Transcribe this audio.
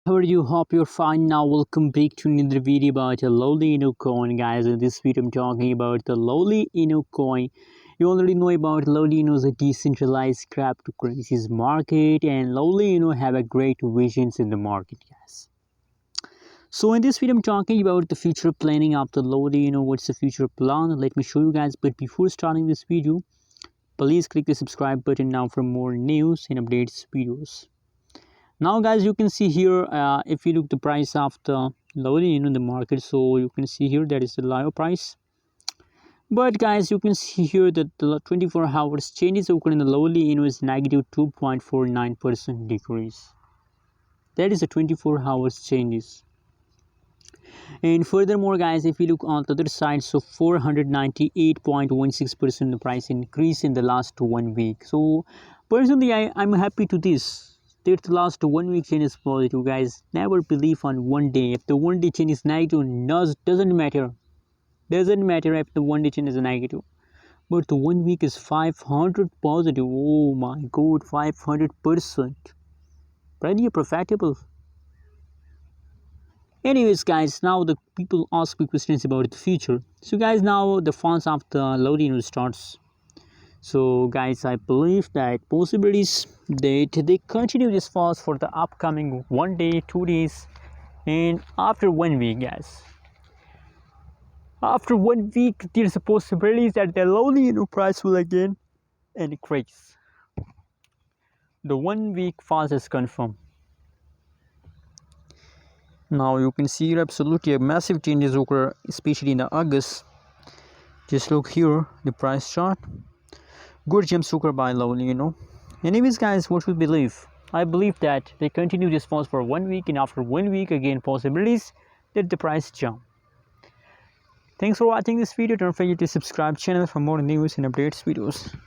How are you? Hope you're fine. Now welcome back to another video about a lowly coin, guys. In this video I'm talking about the lowly coin. You already know about lowly is a decentralized cryptocurrencies market, and lowly have a great visions in the market, guys. So in this video I'm talking about the future planning of the lowly. What's the future plan? Let me show you guys. But before starting this video, please click the subscribe button now for more news and updates videos. Now guys, you can see here, if you look the price of the lowly in the market, so you can see here that is the low price. But guys, you can see here that the 24 hours changes occur in the lowly is negative 2.49% decrease. That is the 24 hours changes. And furthermore guys, if you look on the other side, so 498.16% the price increase in the last 1 week. So personally I'm happy to this. That the last 1 week change is positive, guys. Never believe on one day. If the one day change is negative, doesn't matter. Doesn't matter if the one day change is negative. But the 1 week is 500 positive. Oh my god, 500%. Pretty profitable. Anyways guys, now the people ask me questions about the future. So guys, now the funds of the loading starts. So guys, I believe that possibilities that they continue this fast for the upcoming 1 day, 2 days, and after 1 week, guys. After 1 week, there's a possibility that the lowly price will again increase. The 1 week fast is confirmed. Now you can see absolutely a massive changes occur, especially in the August. Just look here, the price chart. Good jumps occur by lowly, Anyways guys, what you believe? I believe that they continue this fast for 1 week, and after 1 week again possibilities that the price jump. Thanks for watching this video. Don't forget to subscribe channel for more news and updates videos.